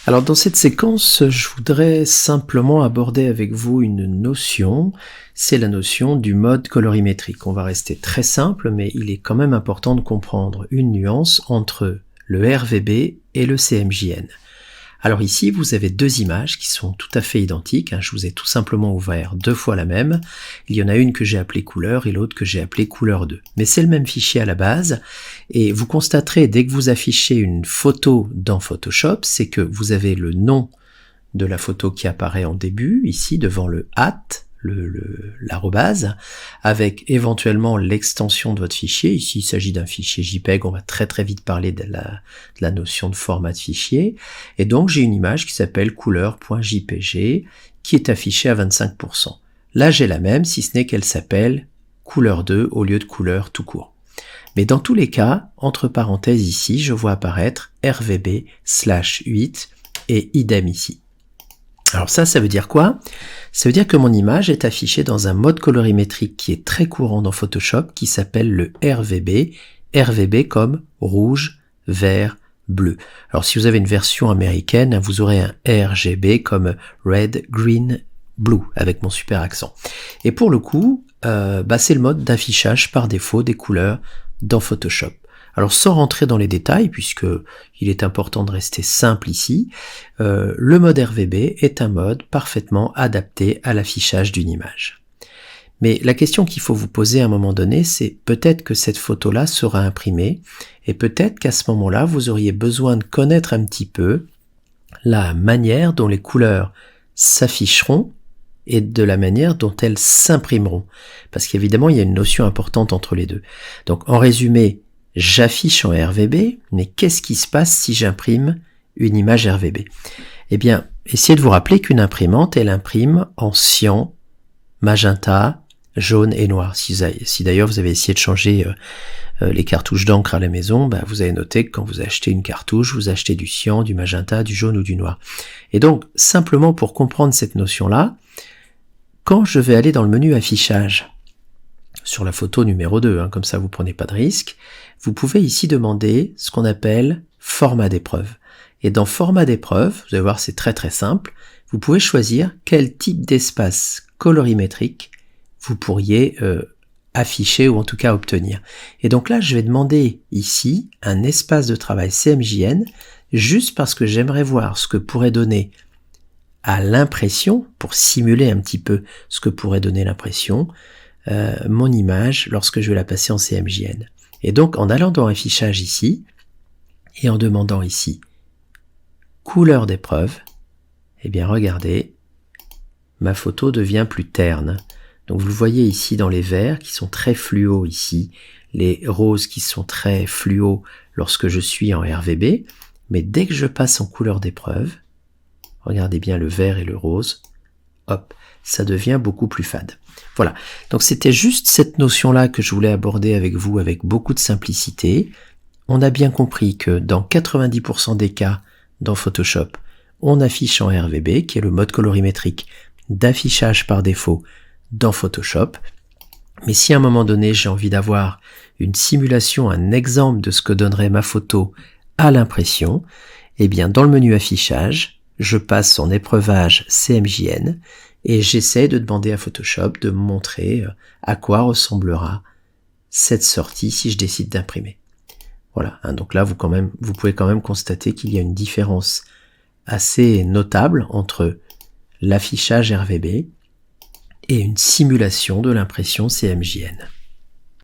Alors dans cette séquence, je voudrais simplement aborder avec vous une notion, c'est la notion du mode colorimétrique. On va rester très simple, mais il est quand même important de comprendre une nuance entre le RVB et le CMJN. Alors ici, vous avez deux images qui sont tout à fait identiques. Je vous ai tout simplement ouvert deux fois la même. Il y en a une que j'ai appelée couleur et l'autre que j'ai appelée couleur 2. Mais c'est le même fichier à la base. Et vous constaterez, dès que vous affichez une photo dans Photoshop, c'est que vous avez le nom de la photo qui apparaît en début, ici devant le @ l'arrobase, avec éventuellement l'extension de votre fichier. Ici, il s'agit d'un fichier JPEG, on va très vite parler de la notion de format de fichier. Et donc, j'ai une image qui s'appelle couleur.jpg, qui est affichée à 25%. Là, j'ai la même, si ce n'est qu'elle s'appelle couleur 2 au lieu de couleur tout court. Mais dans tous les cas, entre parenthèses ici, je vois apparaître RVB/8 et idem ici. Alors ça veut dire quoi? Ça veut dire que mon image est affichée dans un mode colorimétrique qui est très courant dans Photoshop, qui s'appelle le RVB. RVB comme rouge, vert, bleu. Alors si vous avez une version américaine, vous aurez un RGB comme red, green, blue, avec mon super accent. Et pour le coup, c'est le mode d'affichage par défaut des couleurs dans Photoshop. Alors sans rentrer dans les détails, puisque il est important de rester simple ici, le mode RVB est un mode parfaitement adapté à l'affichage d'une image. Mais la question qu'il faut vous poser à un moment donné, c'est peut-être que cette photo-là sera imprimée, et peut-être qu'à ce moment-là, vous auriez besoin de connaître un petit peu la manière dont les couleurs s'afficheront et de la manière dont elles s'imprimeront. Parce qu'évidemment, il y a une notion importante entre les deux. Donc en résumé, j'affiche en RVB, mais qu'est-ce qui se passe si j'imprime une image RVB? Eh bien, essayez de vous rappeler qu'une imprimante, elle imprime en cyan, magenta, jaune et noir. Si d'ailleurs vous avez essayé de changer les cartouches d'encre à la maison, vous avez noté que quand vous achetez une cartouche, vous achetez du cyan, du magenta, du jaune ou du noir. Et donc, simplement pour comprendre cette notion-là, quand je vais aller dans le menu affichage, sur la photo numéro 2, comme ça vous prenez pas de risque, vous pouvez ici demander ce qu'on appelle format d'épreuve. Et dans format d'épreuve, vous allez voir c'est très simple, vous pouvez choisir quel type d'espace colorimétrique vous pourriez afficher ou en tout cas obtenir. Et donc là je vais demander ici un espace de travail CMJN juste parce que j'aimerais voir ce que pourrait donner à l'impression, pour simuler un petit peu ce que pourrait donner l'impression, mon image lorsque je vais la passer en CMJN. Et donc en allant dans affichage ici et en demandant ici couleur d'épreuve, eh bien regardez, ma photo devient plus terne. Donc vous le voyez ici dans les verts qui sont très fluo ici, les roses qui sont très fluo lorsque je suis en RVB, mais dès que je passe en couleur d'épreuve, regardez bien le vert et le rose, hop, ça devient beaucoup plus fade. Voilà, donc c'était juste cette notion-là que je voulais aborder avec vous avec beaucoup de simplicité. On a bien compris que dans 90% des cas dans Photoshop, on affiche en RVB, qui est le mode colorimétrique d'affichage par défaut dans Photoshop. Mais si à un moment donné j'ai envie d'avoir une simulation, un exemple de ce que donnerait ma photo à l'impression, eh bien dans le menu affichage, je passe en épreuvage CMJN et j'essaie de demander à Photoshop de me montrer à quoi ressemblera cette sortie si je décide d'imprimer. Voilà, donc là vous pouvez quand même constater qu'il y a une différence assez notable entre l'affichage RVB et une simulation de l'impression CMJN.